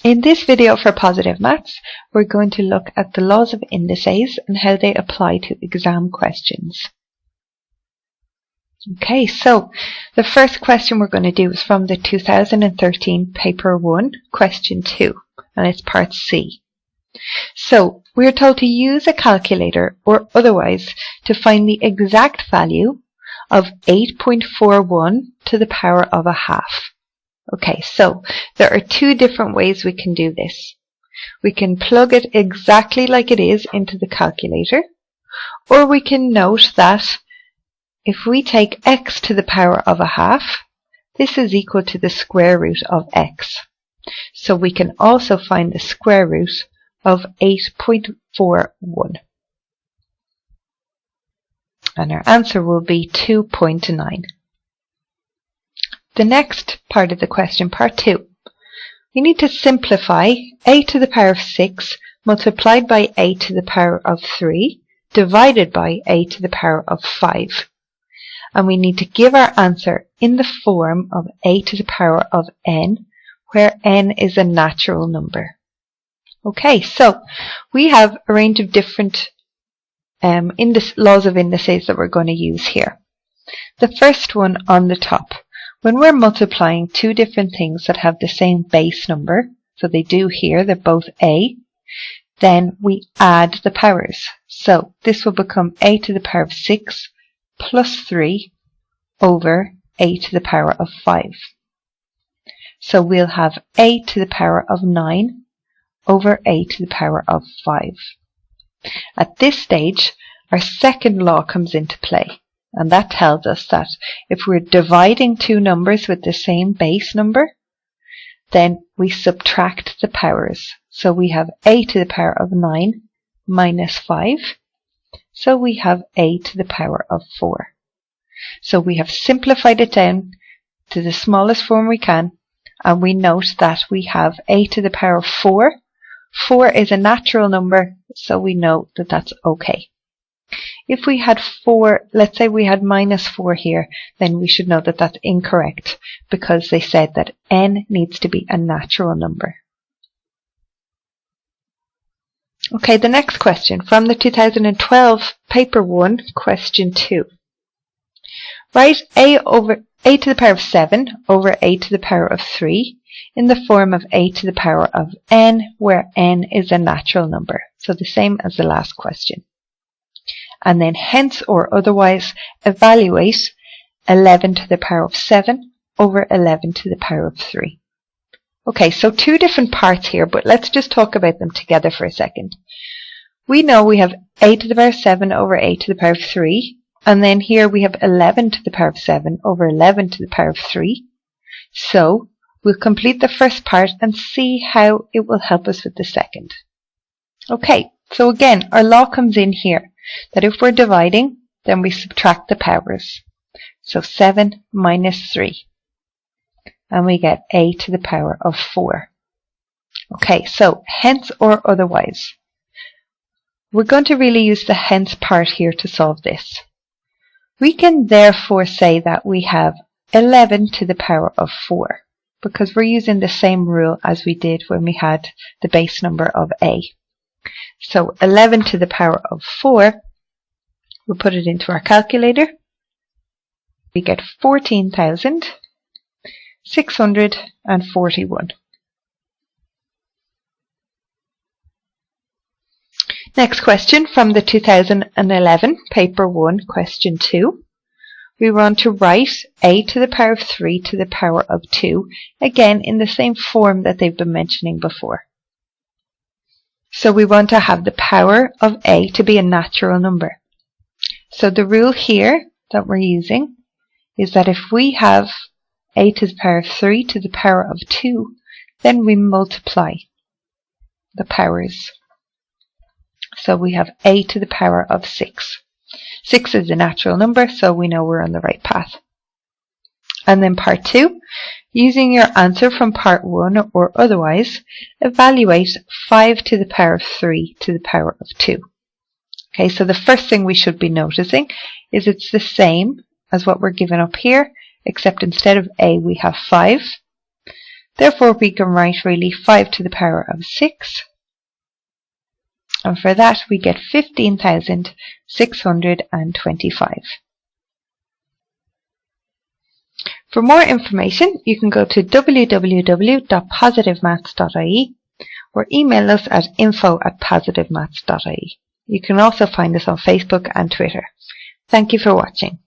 In this video for Positive Maths, we're going to look at the laws of indices and how they apply to exam questions. Okay, so the first question we're going to do is from the 2013 Paper 1, Question 2, and it's Part C. So we're told to use a calculator or otherwise to find the exact value of 8.41 to the power of a half. Okay, so there are two different ways we can do this. We can plug it exactly like it is into the calculator, or we can note that if we take x to the power of a half, this is equal to the square root of x. So we can also find the square root of 8.41. And our answer will be 2.9. The next part of the question, part 2, we need to simplify a to the power of 6 multiplied by a to the power of 3 divided by a to the power of 5. And we need to give our answer in the form of a to the power of n, where n is a natural number. Okay, so we have a range of different laws of indices that we're going to use here. The first one on the top. When we're multiplying two different things that have the same base number, so they do here, they're both a, then we add the powers. So this will become a to the power of 6 plus 3 over a to the power of 5. So we'll have a to the power of 9 over a to the power of 5. At this stage, our second law comes into play. And that tells us that if we're dividing two numbers with the same base number, then we subtract the powers. So we have a to the power of 9 minus 5. So we have a to the power of 4. So we have simplified it down to the smallest form we can. And we note that we have a to the power of 4. 4 is a natural number, so we know that that's okay. If we had 4, let's say we had minus 4 here, then we should know that that's incorrect because they said that n needs to be a natural number. Okay, the next question from the 2012 Paper 1, Question 2. Write a to the power of 7 over a to the power of 3 in the form of a to the power of n, where n is a natural number. So the same as the last question. And then hence or otherwise evaluate 11 to the power of 7 over 11 to the power of 3. Okay, so two different parts here, but let's just talk about them together for a second. We know we have a to the power of 7 over a to the power of 3, and then here we have 11 to the power of 7 over 11 to the power of 3. So we'll complete the first part and see how it will help us with the second. Okay, so again, our law comes in here. That if we're dividing, then we subtract the powers. So 7 minus 3. And we get a to the power of 4. Okay, so hence or otherwise. We're going to really use the hence part here to solve this. We can therefore say that we have 11 to the power of 4. Because we're using the same rule as we did when we had the base number of a. So 11 to the power of 4, we'll put it into our calculator. We get 14,641. Next question from the 2011 Paper 1, Question 2. We want to write a to the power of 3 to the power of 2, again in the same form that they've been mentioning before. So we want to have the power of a to be a natural number. So the rule here that we're using is that if we have a to the power of 3 to the power of 2, then we multiply the powers. So we have a to the power of 6. 6 is a natural number, so we know we're on the right path. And then part 2, using your answer from part 1 or otherwise, evaluate 5 to the power of 3 to the power of 2. Okay, so the first thing we should be noticing is it's the same as what we're given up here, except instead of a we have 5. Therefore we can write really 5 to the power of 6. And for that we get 15,625. For more information, you can go to www.PositiveMaths.ie or email us at info@PositiveMaths.ie. You can also find us on Facebook and Twitter. Thank you for watching.